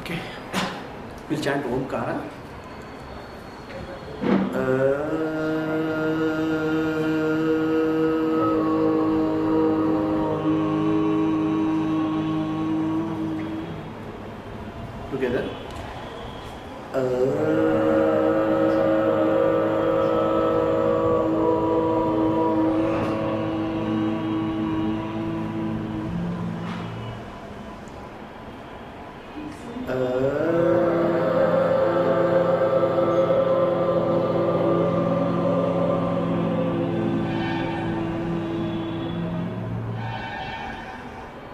Okay, we'll chant Omkara. Together.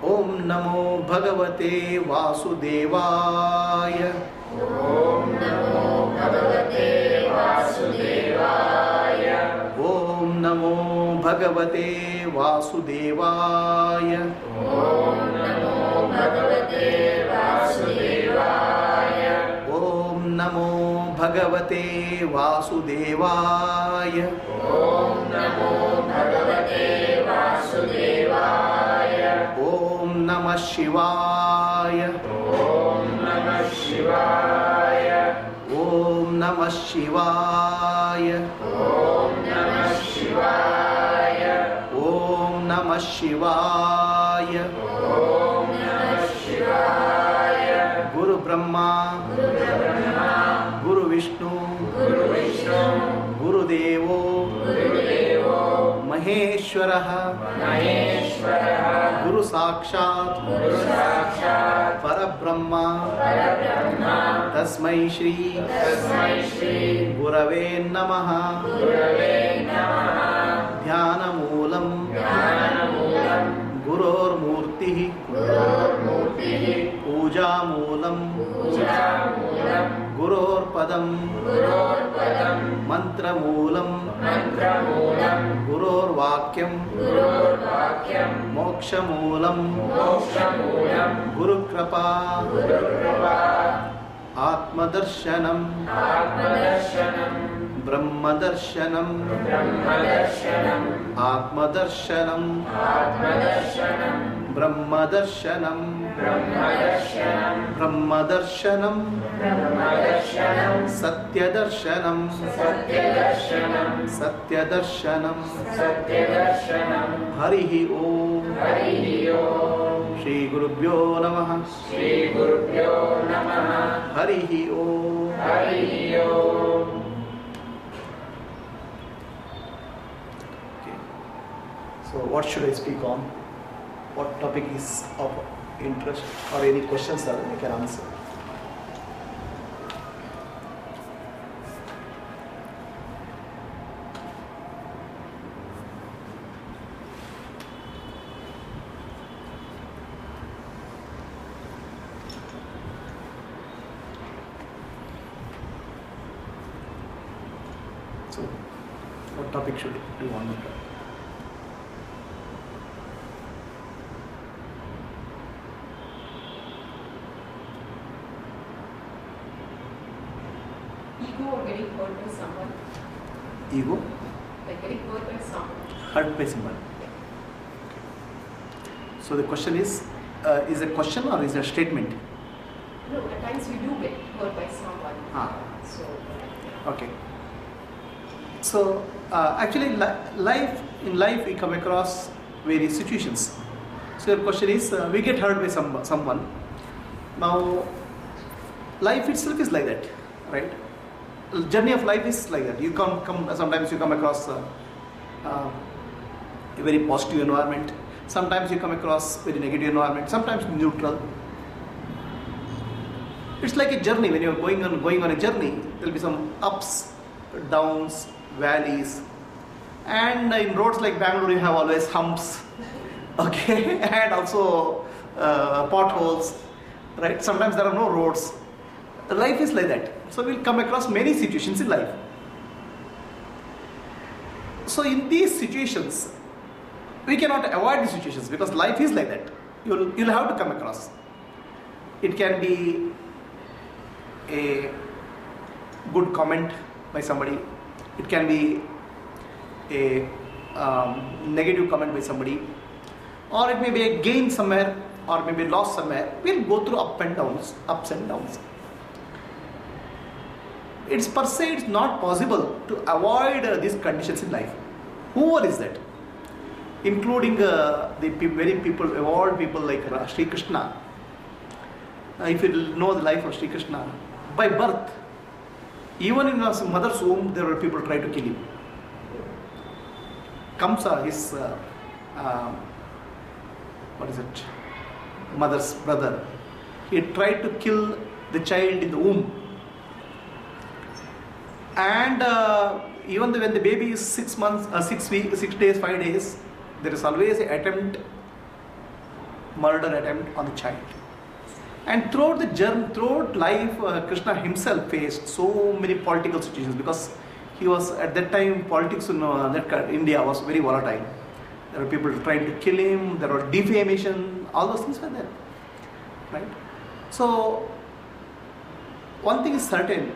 Om Namo Bhagavate Vasudevaya. Om Namo Bhagavate Vasudevaya. Om Namo Bhagavate Vasudevaya. Om Namo Bhagavate Vasudevaya. Om Namo Bhagavate Vasudevaya. Om Namo Bhagavate Vasudevaya. Om Namah Shivaya. Om Namah Shivaya. Om Namah Shivaya. Om Namah Shivaya. Om Namah Shivaya. Om Namah Shivaya. Guru Brahma, Guru Brahma, Guru Vishnu, Guru Vishnu, Guru Devo, Guru Devo, Maheshwaraha, Maheshwaraha, Guru Sakshat, Guru Sakshat, Parabrahma, Parabrahma, Tasmai Shri, Tasmai Shri, Gurave Namaha, Gurave Namaha, Dhyanamoolam, Dhyanamoolam, Guror Murti, Gurur Murtihi, Pujamoolam, Pujamoolam, Guror Padam, Gurur Padam, Mantramoolam, Mantramoolam, Guror Vakyam, Gurur Vakyam, Mokshamoolam, Mokshamoolam, Guru Krapa, Guru Kripa, Atmadarshanam, Atmadarshanam, Brahmadarshanam, Brahmadarshanam, Atmadarshanam, Atmadarshanam, Brahmadarshanam, Brahmadarshanam, Brahmadarshanam, Brahmadarshanam, Satyadarshanam, Satyadarshanam, Satyadarshanam, Satyadarshanam, Harihi Om, Harihi Om, Shri Gurubhyo Namaha, Shri Gurubhyo Namaha, Harihi Om. Harihi Om. Okay. So what should I speak on? What topic is of interest or any questions that I can answer? So, what topic should you want to talk? Ego or getting hurt by someone, Ego? like getting hurt by someone. Hurt by someone. So the question is a question or is a statement? No, at times we do get hurt by someone. Ah. So, Okay. So actually, in life we come across various situations. So the question is, we get hurt by someone. Now, life itself is like that, right? Journey of life is like that. Sometimes you come across a very positive environment. Sometimes you come across very negative environment. Sometimes neutral. It's like a journey. When you're going on a journey, there'll be some ups, downs, valleys, and in roads like Bangalore, you have always humps, okay, and also potholes, right? Sometimes there are no roads. Life is like that. So we'll come across many situations in life. So in these situations, we cannot avoid these situations because life is like that. You'll have to come across. It can be a good comment by somebody. It can be a negative comment by somebody, or it may be a gain somewhere or maybe lost somewhere, we'll go through ups and downs. It's per se, it's not possible to avoid these conditions in life. Whoever is that, including the very people, evolved people like Sri Krishna. If you know the life of Sri Krishna, by birth, even in his mother's womb, there were people trying to kill him. Kamsa, his mother's brother, he tried to kill the child in the womb. And even when the baby is 6 months, 6 weeks, 6 days, 5 days, there is always an murder attempt on the child. And throughout the journey, throughout life, Krishna himself faced so many political situations, because he was at that time, politics in India was very volatile. There were people trying to kill him, there were defamation, all those things were there, right? So one thing is certain,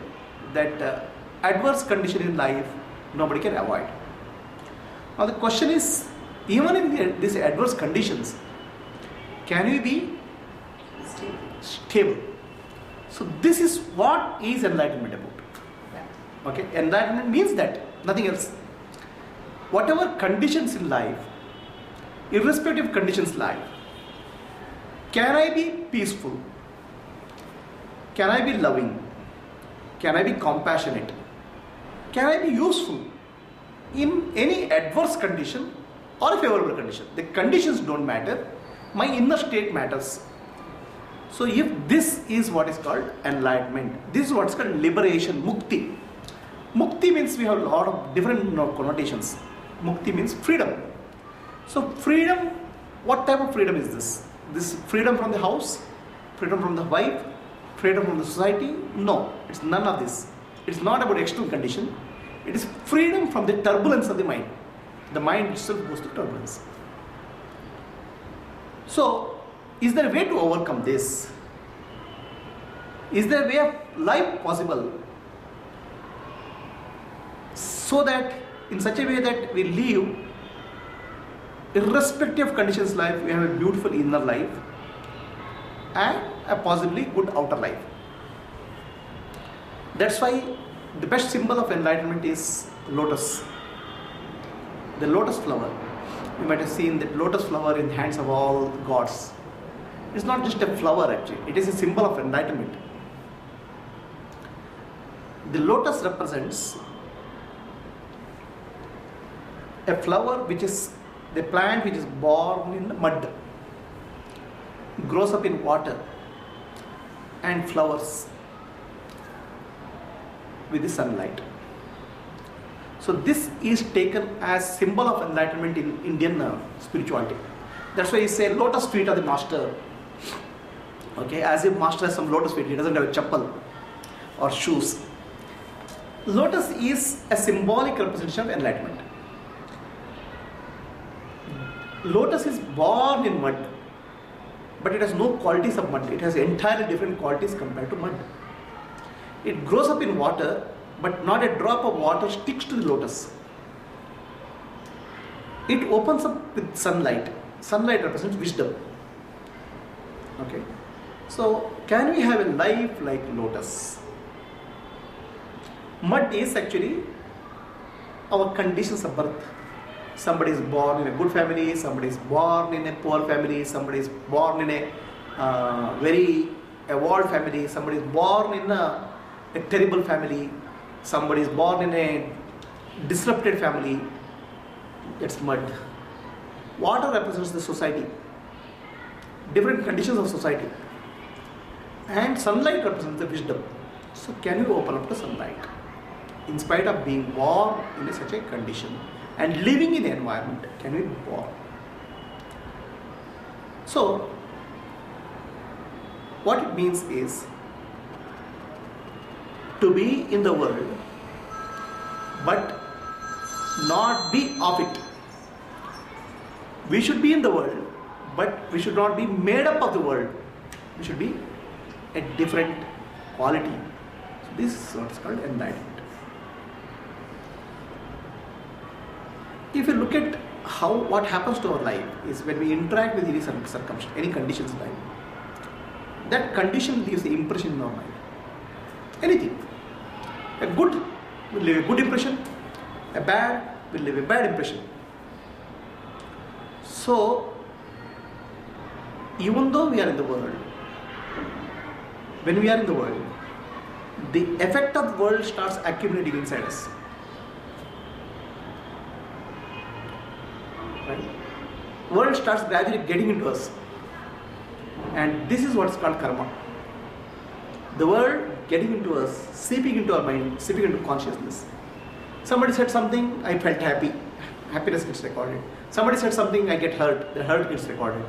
that adverse condition in life nobody can avoid. Now the question is, even in these adverse conditions, can we be stable? So this is what is enlightenment about. Okay, enlightenment means that, nothing else. Whatever conditions in life, irrespective of conditions in life, can I be peaceful? Can I be loving? Can I be compassionate? Can I be useful in any adverse condition or a favorable condition? The conditions don't matter, my inner state matters. So if this is what is called enlightenment, this is what is called liberation, mukti. Mukti means, we have a lot of different connotations. Mukti means freedom. So freedom, what type of freedom is this? This freedom from the house, freedom from the wife, freedom from the society? No, it's none of this. It's not about external condition. It is freedom from the turbulence of the mind. The mind itself goes through turbulence. So, is there a way to overcome this? Is there a way of life possible, so that in such a way that we live, irrespective of conditions life, we have a beautiful inner life and a possibly good outer life? That's why the best symbol of enlightenment is lotus. The lotus flower. You might have seen that lotus flower in the hands of all gods. It's not just a flower actually, it is a symbol of enlightenment. The lotus represents a flower which is the plant which is born in mud, grows up in water and flowers with the sunlight. So this is taken as symbol of enlightenment in Indian spirituality. That's why you say lotus feet of the master. Okay, as if master has some lotus feet, he doesn't have a chappal or shoes. Lotus is a symbolic representation of enlightenment. Lotus is born in mud, but it has no qualities of mud. It has entirely different qualities compared to mud. It grows up in water, but not a drop of water sticks to the lotus. It opens up with sunlight. Sunlight represents wisdom. Okay. So, can we have a life like lotus? Mud is actually our conditions of birth. Somebody is born in a good family, somebody is born in a poor family, somebody is born in a very evolved family, somebody is born in a terrible family, somebody is born in a disrupted family. It's mud. Water represents the society, different conditions of society, and sunlight represents the wisdom. So can you open up to sunlight in spite of being born in such a condition and living in the environment? Can we be born? So what it means is to be in the world but not be of it. We should be in the world, but we should not be made up of the world. We should be a different quality. So this is what's called enlightenment. If you look at what happens to our life is when we interact with any circumstance, any conditions in life, that condition leaves the impression in our mind. Anything. A good will leave a good impression, a bad will leave a bad impression. So, even though we are in the world, when we are in the world, the effect of the world starts accumulating inside us. Right? World starts gradually getting into us. And this is what's called karma. The world getting into us, seeping into our mind, seeping into consciousness. Somebody said something, I felt happy. Happiness gets recorded. Somebody said something, I get hurt. The hurt gets recorded.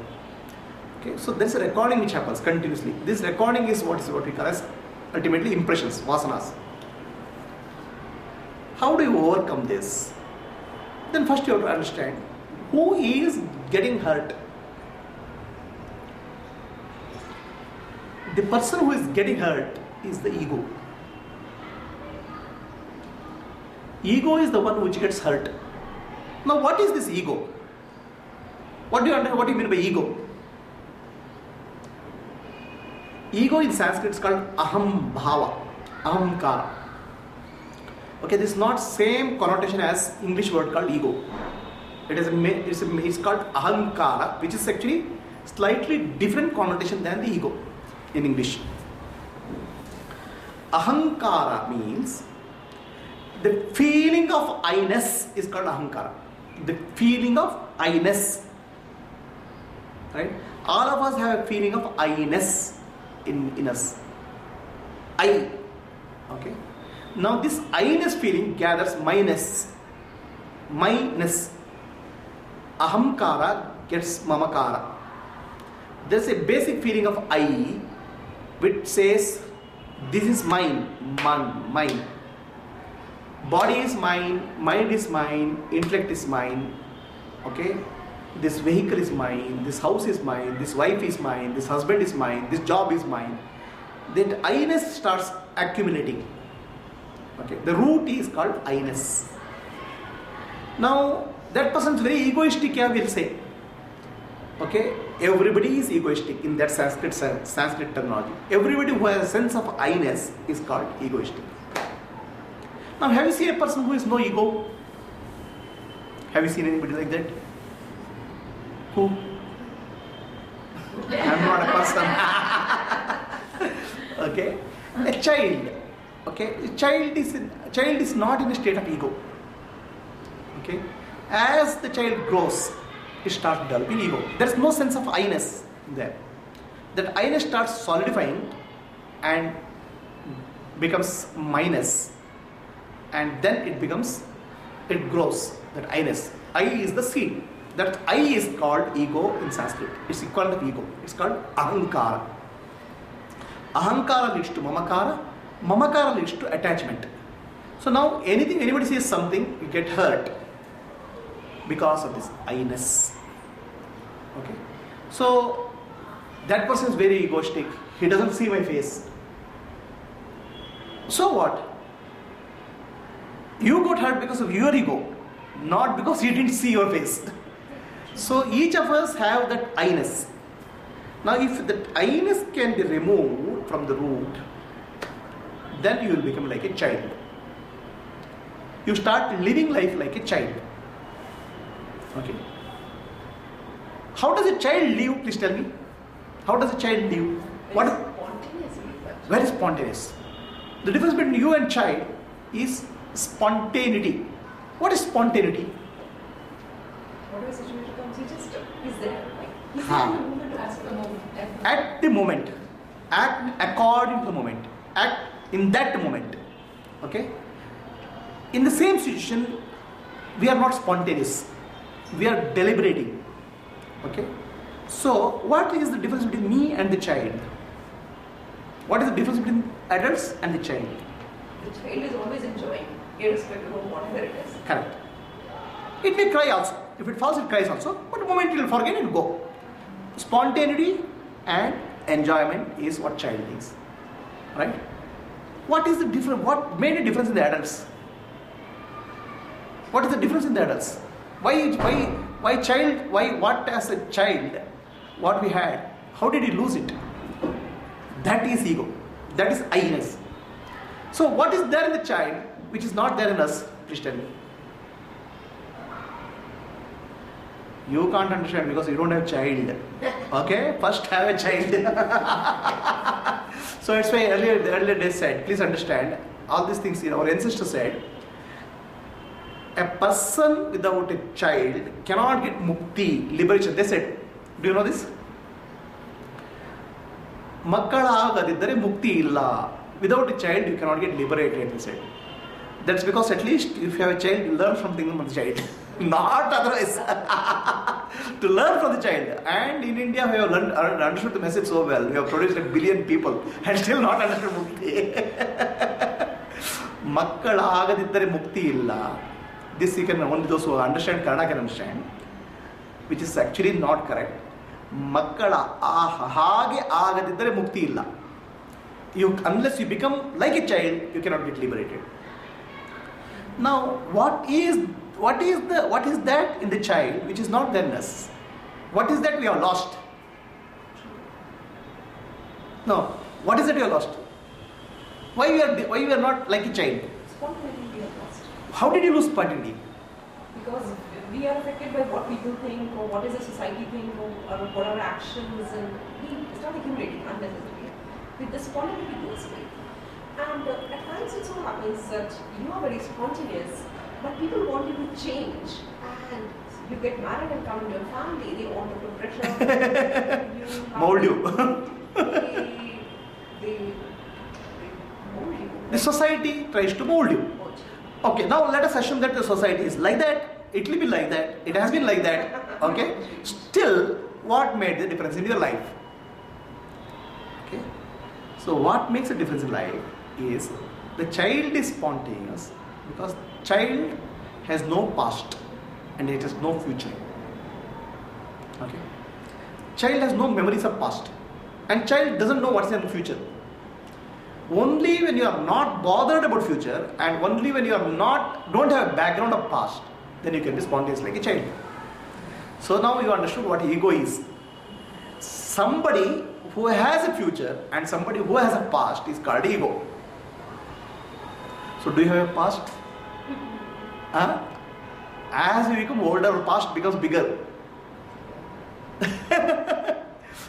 Okay, so there's a recording which happens continuously. This recording is what we call as ultimately impressions, vasanas. How do you overcome this? Then first you have to understand who is getting hurt. The person who is getting hurt is the ego. Ego is the one which gets hurt. Now what is this ego? What do you mean by ego? Ego in Sanskrit is called aham bhava, ahamkara. Okay, this is not same connotation as English word called ego. It's called ahamkara, which is actually slightly different connotation than the ego in English. Ahankara means the feeling of I-ness is called ahankara. The feeling of I-ness. Right? All of us have a feeling of I-ness in us. I. Okay. Now this I-ness feeling gathers my-ness. My-ness. Ahamkara gets mamakara. There's a basic feeling of I which says this is mine, mine. Body is mine, mind is mine, intellect is mine. Okay? This vehicle is mine, this house is mine, this wife is mine, this husband is mine, this job is mine. That I-ness starts accumulating. Okay? The root is called I-ness. Now, that person is very egoistic, we'll say. Okay? Everybody is egoistic in that Sanskrit terminology. Everybody who has a sense of I-ness is called egoistic. Now, have you seen a person who has no ego? Have you seen anybody like that? Who? I'm not a person. Okay? A child. Okay? A child is not in a state of ego. Okay? As the child grows, it starts developing ego. There is no sense of I-ness there. That I-ness starts solidifying and becomes minus. And then it grows. That I-ness. I is the seed. That I is called ego in Sanskrit. It's equivalent of ego. It's called ahankara. Ahankara leads to mamakara. Mamakara leads to attachment. So now anybody says something, you get hurt because of this I-ness. Okay. So that person is very egoistic. He doesn't see my face. So what? You got hurt because of your ego, not because he didn't see your face. So each of us have that I-ness. Now if that I-ness can be removed from the root, then you will become like a child. You start living life like a child. Okay. How does a child live? Please tell me. How does a child live? What? Spontaneous. Very spontaneous. The difference between you and child is spontaneity. What is spontaneity? Whatever situation comes, he just is there. Like, he's Huh. in the moment as the moment. At the moment. Act according to the moment. Act in that moment. Okay? In the same situation, we are not spontaneous. We are deliberating. Okay? So, what is the difference between me and the child? What is the difference between adults and the child? The child is always enjoying, irrespective of whatever it is. Correct. It may cry also. If it falls, it cries also. But the moment it will forget, it will go. Spontaneity and enjoyment is what child is. Right? What is the difference? What made a difference in the adults? What is the difference in the adults? Why What as a child, what we had, how did you lose it? That is ego. That is I-ness. So what is there in the child which is not there in us? Please tell me. You can't understand because you don't have child. Okay? First have a child. So it's why the earlier days said, please understand, all these things, our ancestors said, a person without a child cannot get mukti, liberation. They said, do you know this? Makkalaagadiddare mukti illa. Without a child, you cannot get liberated, they said. That's because at least if you have a child, you learn something from the child. Not otherwise. To learn from the child. And in India, we have understood the message so well. We have produced 1 billion people and still not understood mukti. Makkalaagadiddare mukti illa. This you can only those who understand Kannada can understand, which is actually not correct. Makkala hage agadiddare mukti illa. Unless you become like a child, you cannot get liberated. Now, what is that in the child which is not there in us? What is that we have lost? No, what is it we have lost? Why we are not like a child? Spontaneity we have lost. How did you lose spontaneity? Because we are affected by what people think or what is the society think or what are our actions, and we start accumulating unnecessarily. With the spontaneity goes away. And at times it so happens that you are very spontaneous, but people want you to change. And you get married and come into a family, they want to put pressure on you. Mold you. They mold you. The society tries to mold you. Okay, now let us assume that the society is like that. It will be like that. It has been like that. Okay. Still, what made the difference in your life? Okay. So what makes a difference in life is the child is spontaneous because child has no past and it has no future. Okay. Child has no memories of past and child doesn't know what's in the future. Only when you are not bothered about future and only when you are don't have a background of past, then you can be spontaneous like a child. So now you understood what ego is. Somebody who has a future and somebody who has a past is called ego. So do you have a past? Huh? As you become older, our past becomes bigger.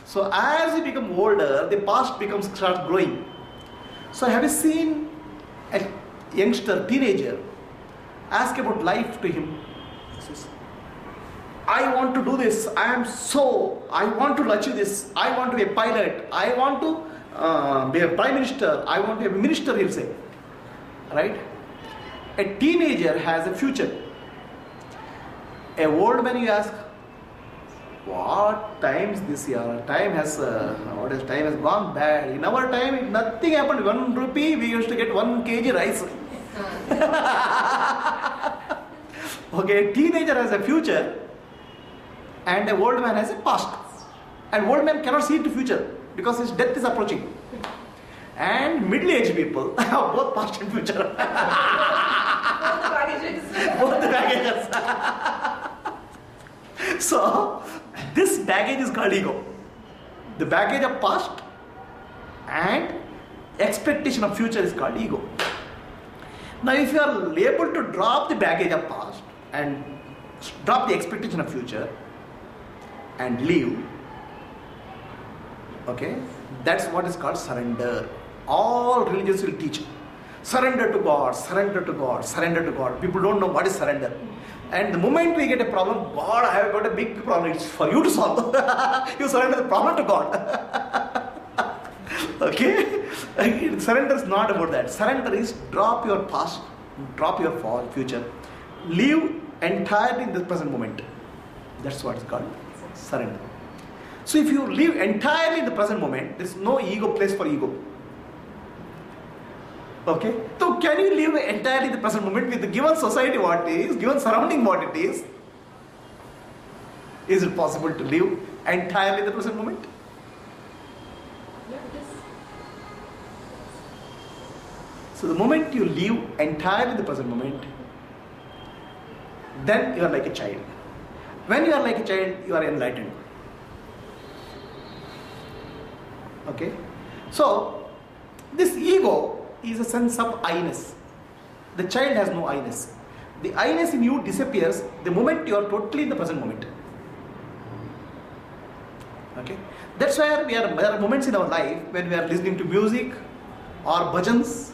So as you become older, the past starts growing. So have you seen a youngster, teenager, ask about life to him? He says, I want to do this, I want to achieve this, I want to be a pilot, I want to be a prime minister, I want to be a minister, he'll say. Right? A teenager has a future. A old man you ask, what times this year? Time has gone bad. In our time, nothing happened. 1 rupee, we used to get 1 kg rice. Okay, a teenager has a future, and a old man has a past. And old man cannot see into future because his death is approaching. And middle-aged people have both past and future. Both the baggages. So, this baggage is called ego. The baggage of past and expectation of future is called ego. Now, if you are able to drop the baggage of past and drop the expectation of future and live, okay, that's what is called surrender. All religions will teach surrender to God, surrender to God, surrender to God. People don't know what is surrender. And the moment we get a problem, God, I have got a big problem, it's for you to solve. You surrender the problem to God. Okay? Surrender is not about that. Surrender is drop your past, drop your future. Live entirely in the present moment. That's what is called surrender. So if you live entirely in the present moment, there is no ego place for ego. Okay? So can you live entirely in the present moment with the given society what it is, given surrounding what it is? Is it possible to live entirely in the present moment? Yeah, it is. So the moment you live entirely in the present moment, then you are like a child. When you are like a child, you are enlightened. Okay? So, this ego is a sense of I-ness. The child has no I-ness. The I-ness in you disappears the moment you are totally in the present moment. Okay? That's why there are moments in our life when we are listening to music or bhajans,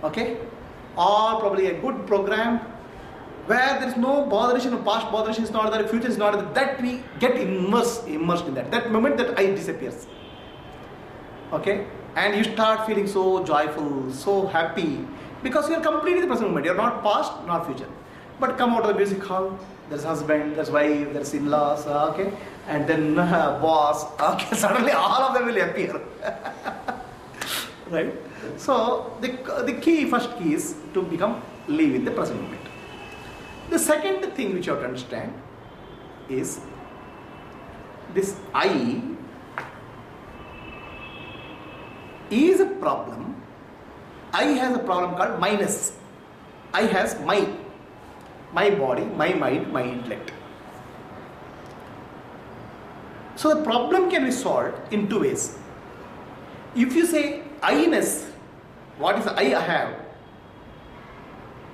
okay, or probably a good program where there is no botheration of past, botheration is not there, future is not there, that we get immersed in that. That moment that I disappears. Okay? And you start feeling so joyful, so happy, because you are completely in the present moment. You are not past, not future. But come out of the music hall, there's husband, there's wife, there's in-laws, okay, and then boss, okay, suddenly all of them will appear. Right? So the first key is to live in the present moment. The second thing which you have to understand is this I is a problem. I has a problem called minus. I has my body, my mind, my intellect. So the problem can be solved in two ways. If you say I-ness, what is the I have,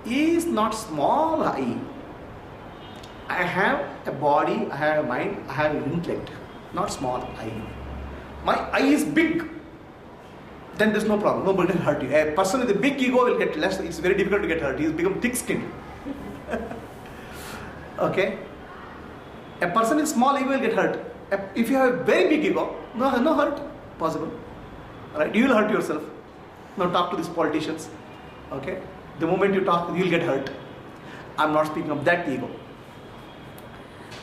is not small I. I have a body, I have a mind, I have an intellect, not small I. My I is big, then there's no problem, nobody will hurt you. A person with a big ego will get less, it's very difficult to get hurt, he will become thick-skinned. Okay? A person with small ego will get hurt. If you have a very big ego, no hurt possible. Right? You will hurt yourself. Now talk to these politicians. Okay? The moment you talk, you will get hurt. I'm not speaking of that ego.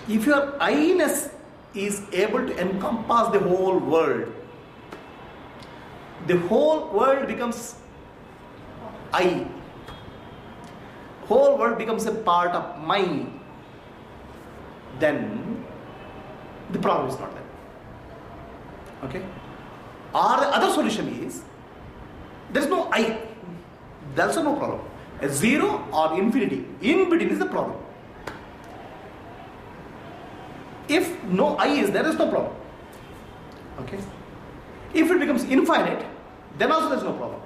If your I-ness is able to encompass the whole world becomes I. Whole world becomes a part of my. Then the problem is not there. Okay? Or the other solution is, there is no I. There's also no problem. A zero or infinity. In between is the problem. If no I is there is no problem. Okay? If it becomes infinite, then also there is no problem.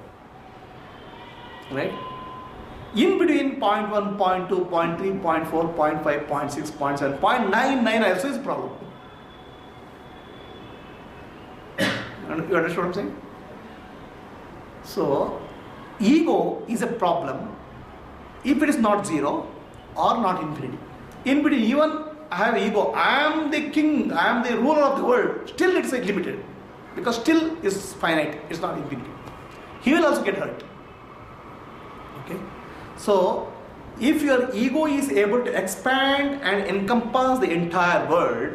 Right? In between 0.1, 0.2, 0.3, 0.4, 0.5, 0.6, 0.7, 0.99 also is a problem. You understand what I'm saying? So, ego is a problem if it is not zero or not infinity. In between, even I have ego, I am the king, I am the ruler of the world, still it's limited. Because still is finite, it's not infinity. He will also get hurt. Okay? So, if your ego is able to expand and encompass the entire world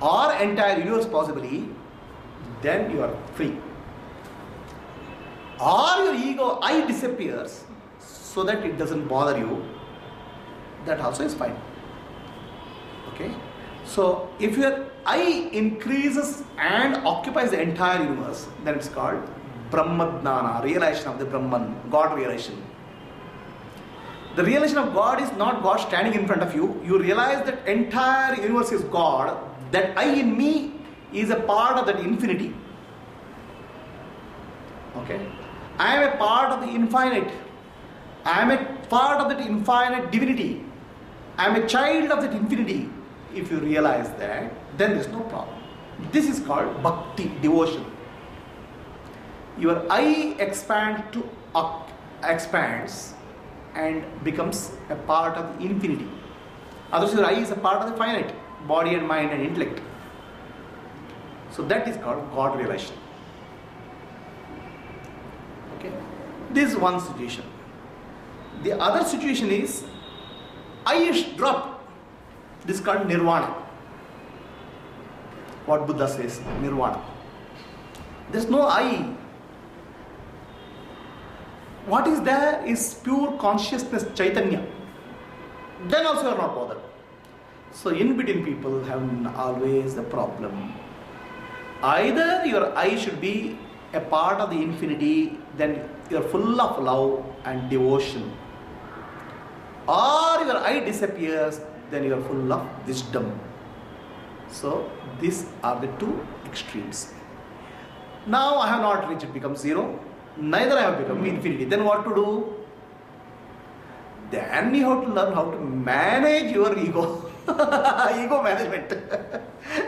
or entire universe possibly, then you are free. Or your ego, I disappears so that it doesn't bother you, that also is fine. Okay? So, if your I increases and occupies the entire universe, then it's called Brahmadnana, realization of the Brahman, God realization. The realization of God is not God standing in front of you. You realize that entire universe is God. That I in me is a part of that infinity. Okay? I am a part of the infinite. I am a part of that infinite divinity. I am a child of that infinity. If you realize that, then there is no problem. This is called bhakti, devotion. Your I expands and becomes a part of the infinity. Otherwise, your I is a part of the finite, body and mind and intellect. So that is called God realization. Okay? This is one situation. The other situation is I is dropped. This is called nirvana. What Buddha says, nirvana. There is no I. What is there is pure consciousness, Chaitanya. Then also you are not bothered. So in between people have always a problem. Either your I should be a part of the infinity, then you are full of love and devotion. Or your I disappears, then you are full of wisdom. So these are the two extremes. Now I have not reached become zero, neither I have become infinity. Then what to do? Then you have to learn how to manage your ego. Ego management.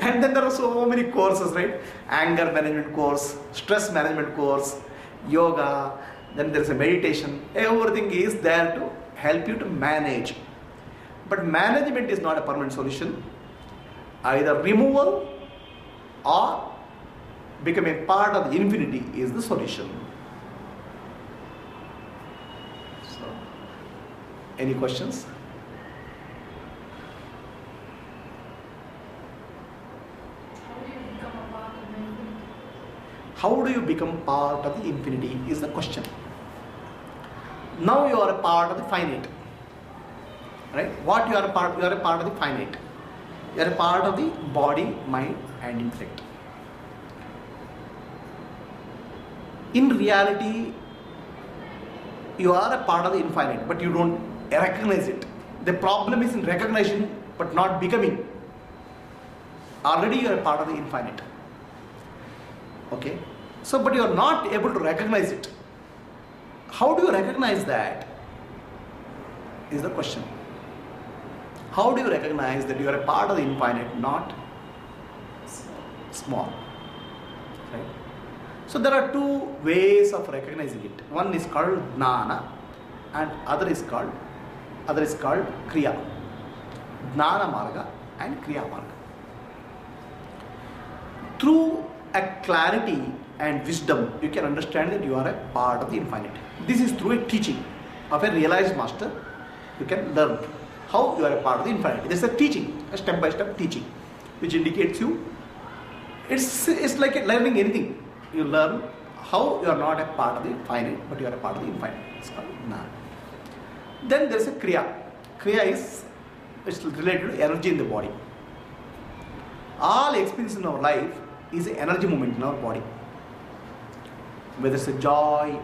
And then there are so many courses, right? Anger management course, stress management course, yoga, then there is a meditation. Everything is there to help you to manage. But management is not a permanent solution. Either removal or becoming part of the infinity is the solution. So, any questions? How do you become part of the infinity is the question. Now you are a part of the finite. Right? What you are a part? You are a part of the finite. You are a part of the body, mind and intellect. In reality, you are a part of the infinite, but you don't recognize it. The problem is in recognition, but not becoming. Already you are a part of the infinite. Okay? So, but you are not able to recognize it. How do you recognize that? Is the question. How do you recognize that you are a part of the infinite, not small? Right? So there are two ways of recognizing it. One is called Jnana and other is called Kriya. Jnana Marga and Kriya Marga. Through a clarity and wisdom, you can understand that you are a part of the infinite. This is through a teaching of a realized master. You can learn how you are a part of the infinite. This is a teaching, a step-by-step teaching, which indicates you. It's like learning anything. You learn how you are not a part of the finite, but you are a part of the infinite. It's called Jnana. Then there is a Kriya. Kriya is related to energy in the body. All experience in our life is an energy movement in our body. Whether it's a joy,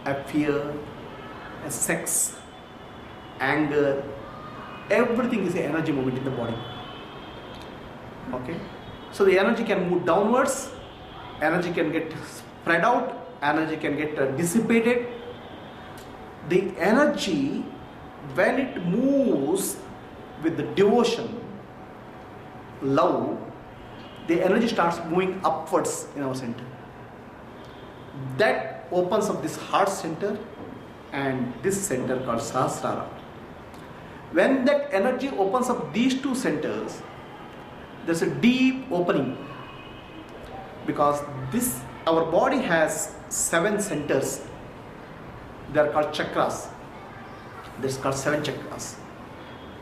a fear, a sex, anger, everything is an energy movement in the body. Okay? So the energy can move downwards, energy can get spread out, energy can get dissipated. The energy, when it moves with the devotion, love, the energy starts moving upwards in our center. That opens up this heart center and this center called Sahasrara. When that energy opens up these two centers, there's a deep opening, because our body has 7 centers. They are called chakras. This is called 7 chakras.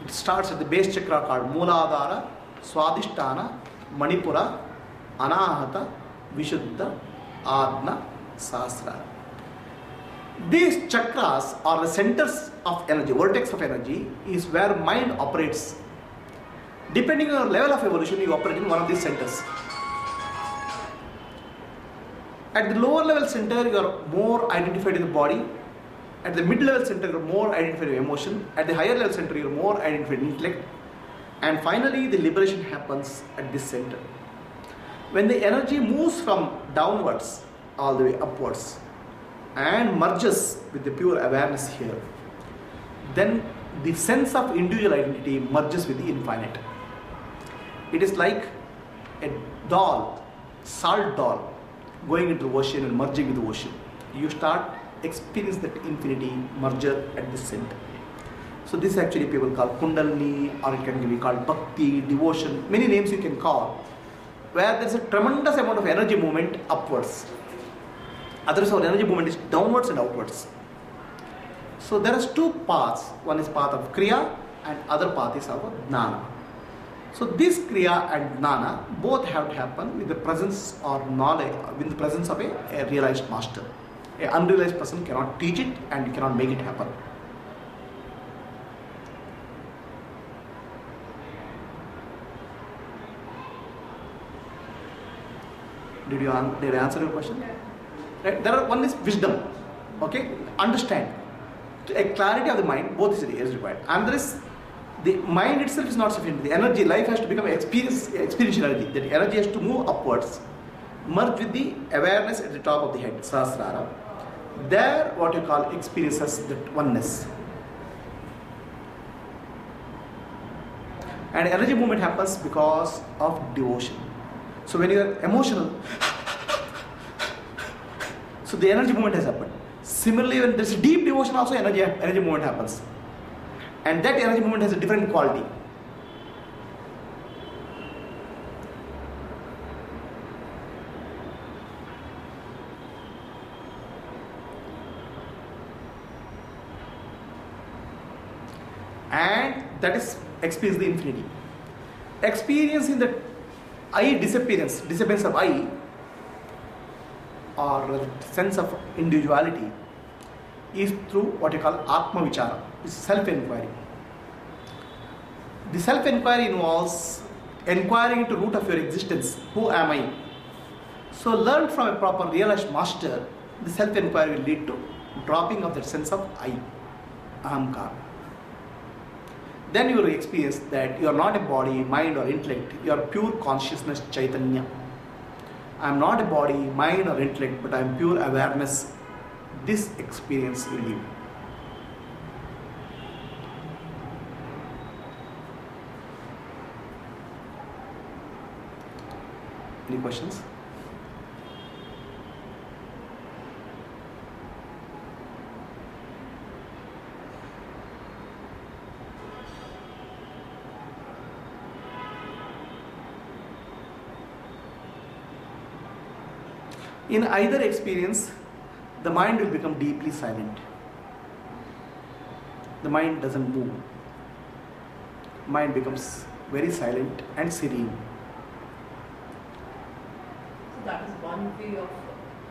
It starts at the base chakra called Mooladhara, Swadhisthana, Manipura, Anahata, Vishuddha, Adna, Sahasrara. These chakras are the centers of energy, vortex of energy is where mind operates. Depending on your level of evolution, you operate in one of these centers. At the lower level center, you are more identified in the body. At the mid level center, you are more identified in emotion. At the higher level center, you are more identified in intellect. And finally, the liberation happens at this center. When the energy moves from downwards all the way upwards and merges with the pure awareness here, then the sense of individual identity merges with the infinite. It is like a doll, salt doll, going into the ocean and merging with the ocean. You start experience that infinity merger at the center. So this actually people call Kundalini, or it can be called Bhakti, devotion, many names you can call, where there is a tremendous amount of energy movement upwards. Otherwise our energy movement is downwards and outwards. So there is 2 paths. One is path of Kriya and other path is our Jnana. So this Kriya and Jnana both have to happen with the presence or knowledge, with the presence of a realized master. An unrealized person cannot teach it and cannot make it happen. Did I answer your question? Right? One is wisdom. Okay? Understand. A clarity of the mind, both is required. And there is The mind itself is not sufficient. The energy, life has to become experiential energy. That energy has to move upwards, merge with the awareness at the top of the head, Sahasrara. There, what you call experiences that oneness. And energy movement happens because of devotion. So when you are emotional, so the energy movement has happened. Similarly, when there is deep devotion, also energy movement happens. And that energy movement has a different quality. And that is experience the infinity. Experiencing the I disappearance of I, or the sense of individuality, is through what you call Atma Vichara, is self-inquiry. The self-inquiry involves inquiring into the root of your existence. Who am I? So learned from a proper realized master, the self-inquiry will lead to dropping of that sense of I, Ahamkar. Then you will experience that you are not a body, mind or intellect. You are pure consciousness, Chaitanya. I am not a body, mind or intellect, but I am pure awareness. This experience will live. Any questions? In either experience, the mind will become deeply silent. The mind doesn't move. Mind becomes very silent and serene. So that is one way of,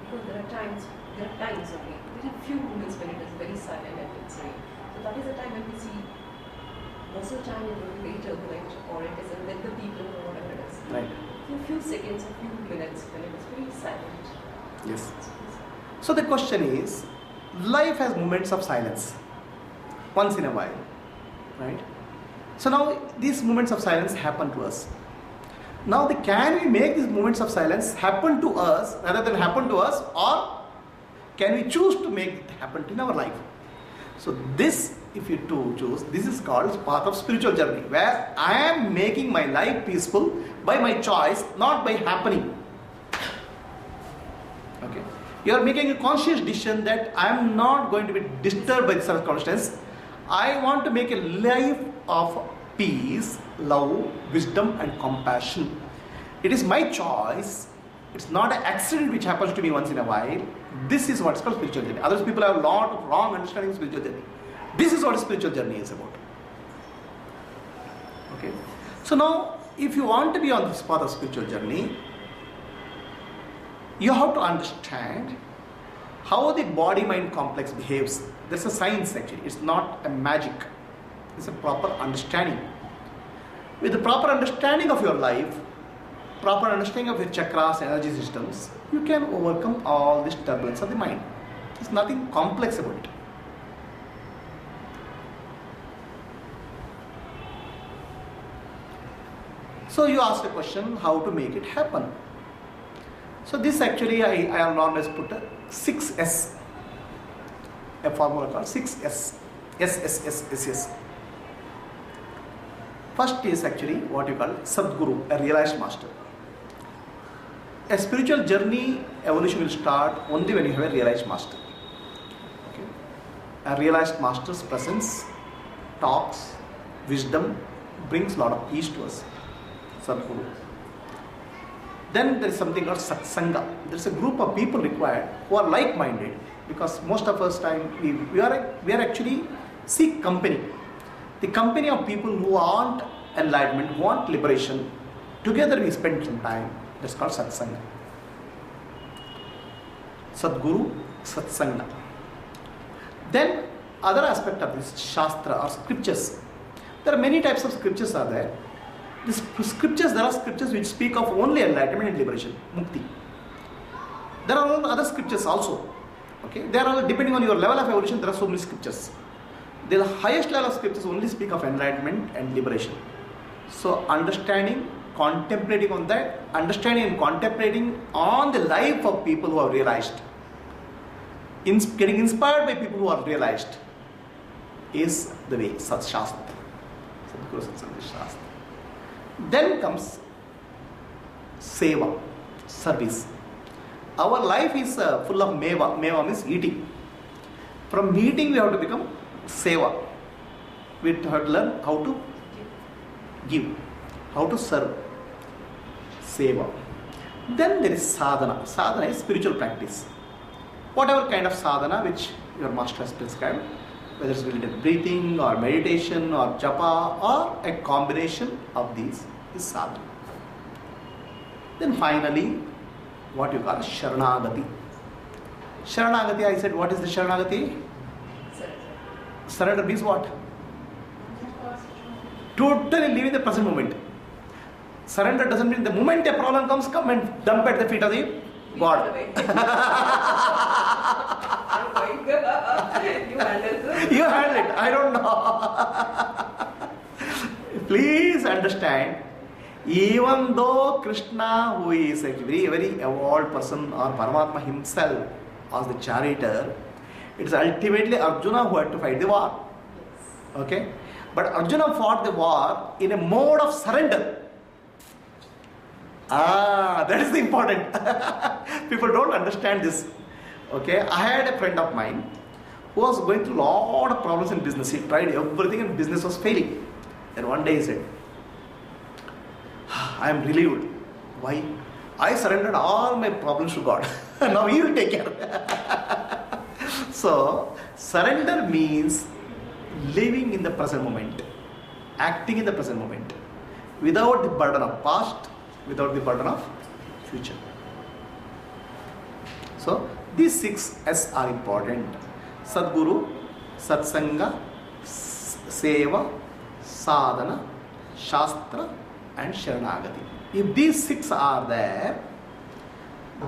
because there are times only, very few moments when it is very silent and it's serene. So that is the time when we see, most of the time it will be very turbulent, or it is with the people or whatever it is. Right. A few seconds, a few minutes when it is very silent. Yes. So the question is, life has moments of silence, once in a while, right? So now these moments of silence happen to us. Now can we make these moments of silence happen to us rather than happen to us, or can we choose to make it happen in our life? So this, if you choose, this is called path of spiritual journey, where I am making my life peaceful by my choice, not by happening. Okay. You are making a conscious decision that I am not going to be disturbed by the circumstance. I want to make a life of peace, love, wisdom and compassion. It is my choice. It's not an accident which happens to me once in a while. This is what is called spiritual journey. Other people have a lot of wrong understanding of spiritual journey. This is what spiritual journey is about. Okay. So now, if you want to be on this path of spiritual journey, you have to understand how the body-mind complex behaves. There's a science actually. It's not a magic. It's a proper understanding. With the proper understanding of your life, proper understanding of your chakras, energy systems, you can overcome all this turbulence of the mind. There's nothing complex about it. So you asked a question, how to make it happen? So this actually I have always put a 6S, a formula called 6S, S. First is actually what you call Sadguru, a realized master. A spiritual journey evolution will start only when you have a realized master. Okay. A realized master's presence, talks, wisdom brings a lot of peace to us. Sadguru. Then there is something called Satsanga. There is a group of people required who are like-minded, because most of us time we are actually seek company. The company of people who want enlightenment, who want liberation. Together we spend some time. That's called Satsanga. Sadguru, Satsanga. Then other aspect of this Shastra or scriptures. There are many types of scriptures are there. There are scriptures which speak of only enlightenment and liberation, mukti. There are other scriptures also. Okay, they are all depending on your level of evolution. There are so many scriptures. the highest level of scriptures only speak of enlightenment and liberation. So understanding, contemplating on that, understanding and contemplating on the life of people who have realized, getting inspired by people who are realized, is the way, Sat Shastra. Sadguru Satsanga Shastra. Then comes Seva, service. Our life is full of meva. Meva means eating. From eating we have to become Seva. We have to learn how to give, how to serve. Seva. Then there is sadhana. Sadhana is spiritual practice. Whatever kind of sadhana which your master has prescribed, whether it's related to breathing or meditation or japa or a combination of these, is sadhana. Then finally, what you call Sharanagati. Sharanagati, I said, what is the Sharanagati? Surrender means what? Totally living the present moment. Surrender doesn't mean the moment a problem comes, come and dump at the feet of the God. You handle it. I don't know. Please understand, even though Krishna, who is a very, very evolved person, or Paramatma himself as the charioteer, it is ultimately Arjuna who had to fight the war. Okay? But Arjuna fought the war in a mode of surrender. That is the important. People don't understand this. Okay? I had a friend of mine who was going through a lot of problems in business. He tried everything and business was failing. Then one day he said, I am relieved. Why? I surrendered all my problems to God. Now He will take care. So, surrender means living in the present moment, acting in the present moment, without the burden of past, without the burden of future. So, these 6 S are important. Sadguru, Satsanga, Seva, Sadhana, Shastra and Sharanagati. If these 6 are there,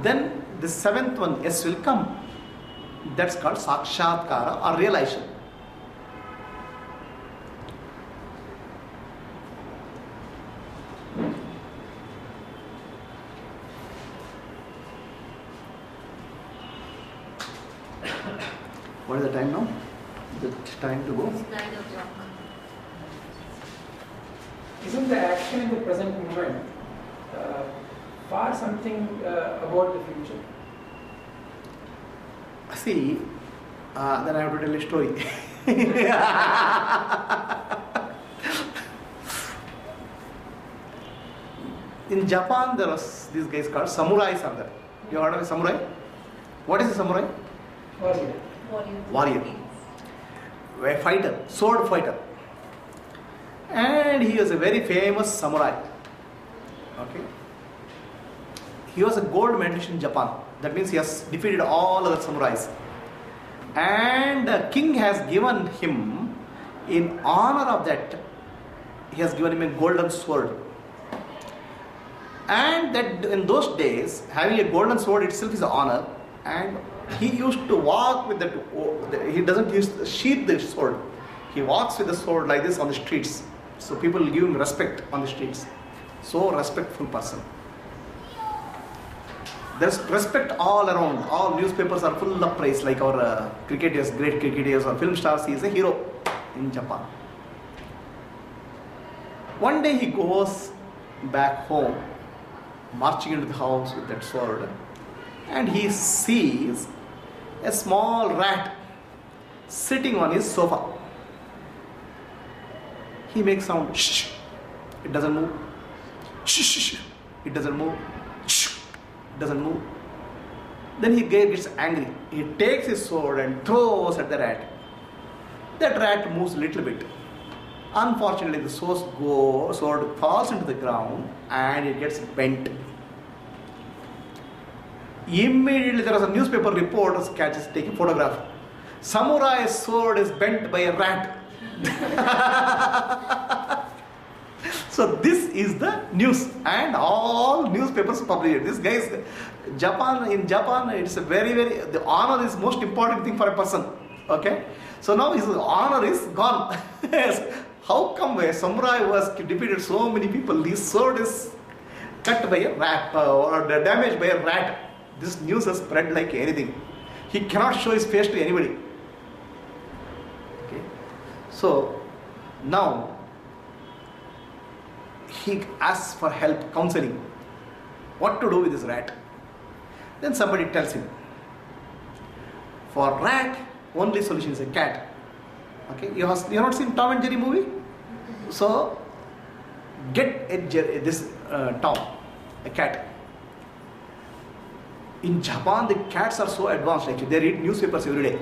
then the 7th one, S, will come. That's called Sakshatkara or realization. What is the time now? It's time to go. It's 9 o'clock. Isn't the action in the present moment far something about the future? See, then I have to tell a story. In Japan, there was these guys called samurais are there. You heard of a samurai? What is a samurai? Warrior. A fighter, sword fighter. And he was a very famous samurai. Okay. He was a gold medalist in Japan. That means he has defeated all other samurais. And the king has given him, in honor of that, he has given him a golden sword. And that in those days, having a golden sword itself is an honor. And he used to walk with that, he doesn't sheath the sword. He walks with the sword like this on the streets. So people give him respect on the streets. So respectful person. There's respect all around. All newspapers are full of praise, like our cricketers, great cricketers or film stars. He is a hero in Japan. One day he goes back home, marching into the house with that sword, and he sees a small rat sitting on his sofa. He makes sound, shh, it doesn't move. Shh, it doesn't move. Shh, it doesn't move. Then he gets angry. He takes his sword and throws at the rat. That rat moves a little bit. Unfortunately, the sword falls into the ground and it gets bent. Immediately there was a newspaper reporter catches taking photograph. Samurai's sword is bent by a rat. So this is the news, and all newspapers publish it. This guy is in Japan, it's a very, very, the honor is most important thing for a person. Okay, so now his honor is gone. Yes. How come a samurai was defeated so many people? His sword is cut by a rat or damaged by a rat. This news has spread like anything. He cannot show his face to anybody. Okay, so now he asks for help, counseling. What to do with this rat? Then somebody tells him, for rat, only solution is a cat. Okay, you have not seen Tom and Jerry movie? So, get this Tom, a cat. In Japan, the cats are so advanced actually, they read newspapers every day.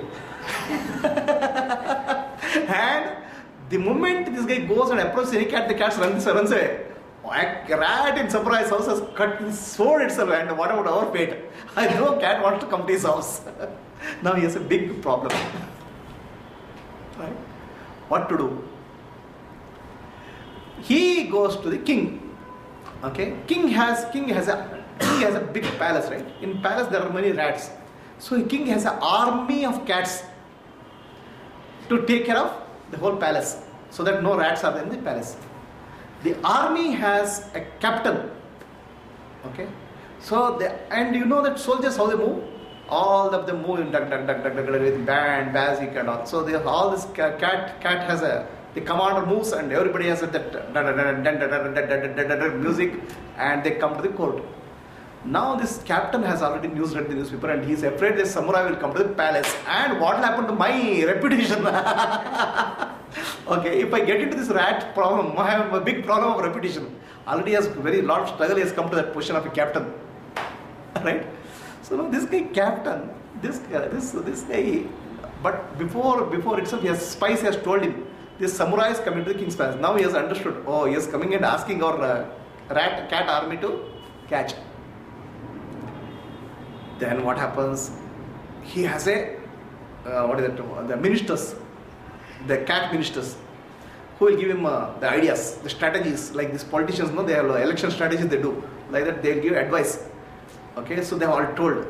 And the moment this guy goes and approaches any cat, the cat runs away. A rat in Samurai's house has cut his sword itself, and what about our fate? I know cat wants to come to his house. Now he has a big problem. Right? What to do? He goes to the king. Okay, king has a big palace, right? In palace there are many rats. So king has an army of cats to take care of the whole palace, so that no rats are in the palace. The army has a captain. Okay, so and you know that soldiers how they move. All of them move in with band, basic and all. So all this cat has the commander moves and everybody has that music, and they come to the court. Now this captain has already read the newspaper, and he is afraid the samurai will come to the palace, and what will happen to my reputation? Okay, if I get into this rat problem, I have a big problem of reputation. Already has very lot of struggle, he has come to that position of a captain. Right? So now this guy captain, this guy, but before itself, his spies has told him, this samurai is coming to the king's palace. Now he has understood, oh, he is coming and asking our cat army to catch. Then what happens? He has the ministers, the cat ministers, who will give him the ideas, the strategies, like these politicians, no, they have election strategies they do. Like that, they will give advice. Okay, so they are all told.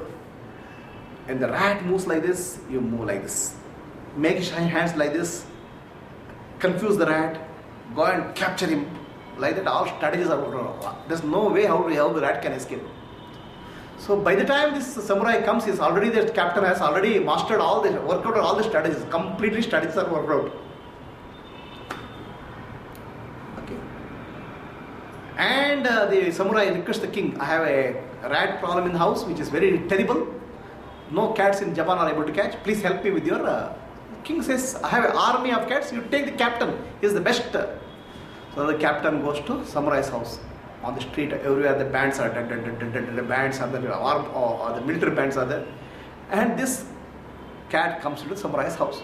And the rat moves like this, you move like this. Make his hands like this, confuse the rat, go and capture him. Like that, all strategies are, there's no way how the rat can escape. So by the time this samurai comes, the captain has already mastered worked out all the strategies. Completely strategies are worked out. Okay. And the samurai requests the king, I have a rat problem in the house which is very terrible. No cats in Japan are able to catch. Please help me with your... King says, I have an army of cats. You take the captain. He is the best. So the captain goes to samurai's house. On the street, everywhere the bands are, the bands are there, or the military bands are there. And this cat comes to the samurai's house.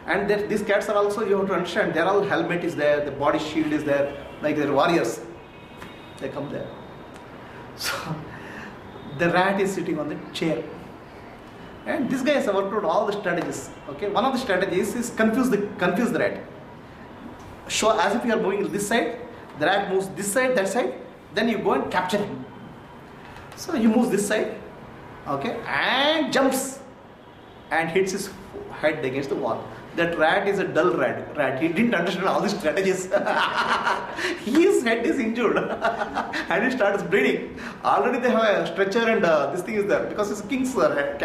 And these cats are also, you have to understand, they're all helmet is there, the body shield is there, like they're warriors. They come there. So the rat is sitting on the chair. And this guy has worked out all the strategies. Okay, one of the strategies is confuse the rat. Show as if you are moving this side, the rat moves this side, that side, then you go and capture him. So he moves this side, okay, and jumps and hits his head against the wall. That rat is a dull rat. He didn't understand all these strategies. His head is injured and it starts bleeding. Already they have a stretcher and this thing is there because it's a king's cat.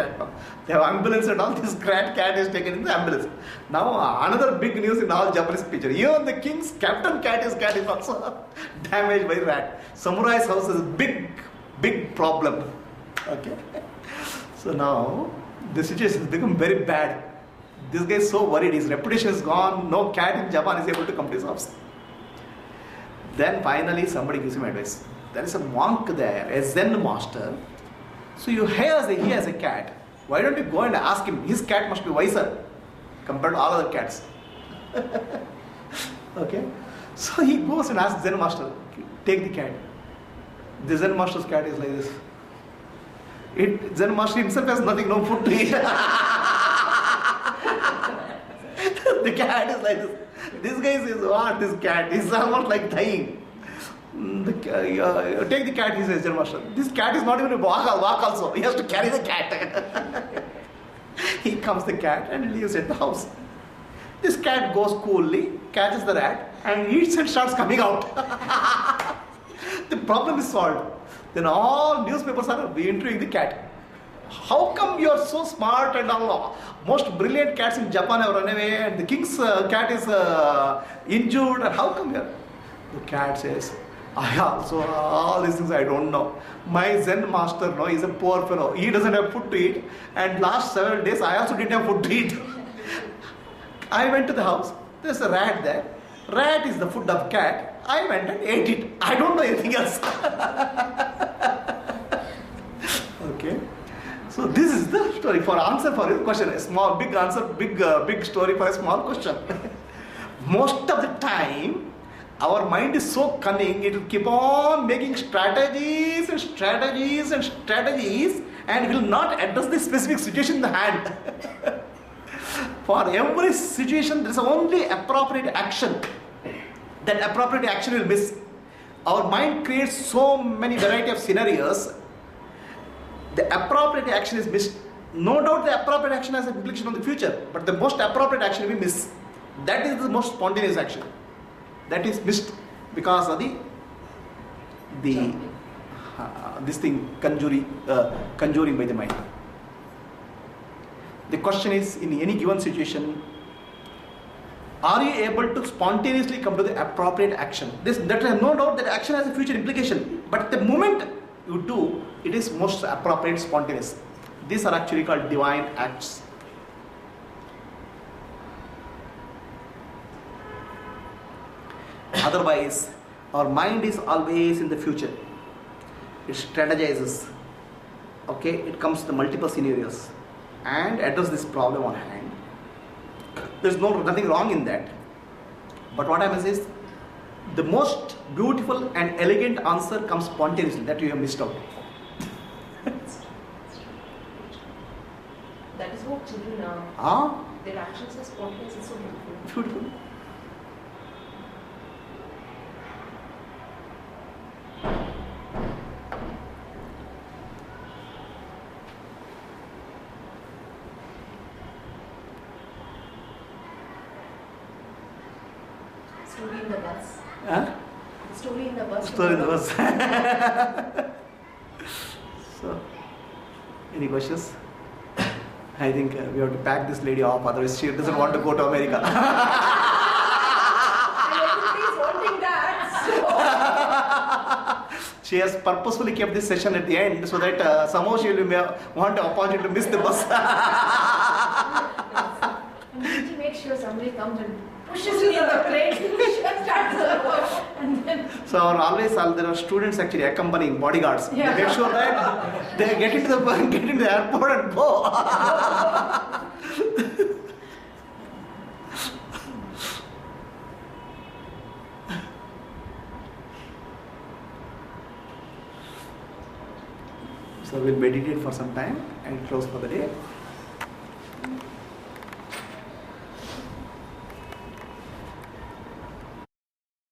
They have ambulance and all. This cat is taken in the ambulance. Now another big news in all Japanese picture. Even the king's captain cat is also damaged by rat. Samurai's house is a big problem. Okay. So now the situation has become very bad. This guy is so worried, his reputation is gone, no cat in Japan is able to come to his house. Then finally somebody gives him advice. There is a monk there, a Zen master. So he has a cat. Why don't you go and ask him? His cat must be wiser compared to all other cats. Okay. So he goes and asks Zen master, take the cat. The Zen master's cat is like this. Zen master himself has nothing, no food to eat. The cat is like this. This guy says, what, this cat? He's almost like dying. Take the cat, he says, Zen master. This cat is not even walk also. He has to carry the cat. He comes the cat and leaves at the house. This cat goes coolly, catches the rat, and eats and starts coming out. The problem is solved. Then all newspapers are interviewing the cat. How come you are so smart and all? Most brilliant cats in Japan have run away, and the king's cat is injured. And how come here? The cat says, I also, all these things I don't know. My Zen master, no, is a poor fellow. He doesn't have food to eat. And last several days, I also didn't have food to eat. I went to the house. There's a rat there. Rat is the food of cat. I went and ate it. I don't know anything else. Okay. So this is the story. For answer for your question, a small, big answer, big story for a small question. Most of the time, our mind is so cunning, it will keep on making strategies and strategies and strategies, and it will not address the specific situation in the hand. For every situation, there is only appropriate action. That appropriate action will miss. Our mind creates so many variety of scenarios. The appropriate action is missed. No doubt the appropriate action has an implication on the future, but the most appropriate action we miss. That is the most spontaneous action. That is missed because of this thing conjuring by the mind. The question is, in any given situation, are you able to spontaneously come to the appropriate action? That is no doubt that action has a future implication, but the moment you do, it is most appropriate, spontaneous. These are actually called divine acts. Otherwise, our mind is always in the future. It strategizes. Okay, it comes to the multiple scenarios and address this problem on hand. There's nothing wrong in that. But what happens is, the most beautiful and elegant answer comes spontaneously. That you have missed out. That is what children are. Their actions are spontaneous and so beautiful. Beautiful. Story in the bus. Huh? Story in the bus. Story in the bus. So, any questions? I think we have to pack this lady off, otherwise she doesn't want to go to America. Everybody's wanting that. So. She has purposefully kept this session at the end so that somehow she will want an opportunity to miss the bus. And we need to make sure somebody comes and pushes me in the plane. Starts the work. And then So there are students actually accompanying bodyguards. Yeah. They make sure that they get into the airport and go. So we'll meditate for some time and close for the day.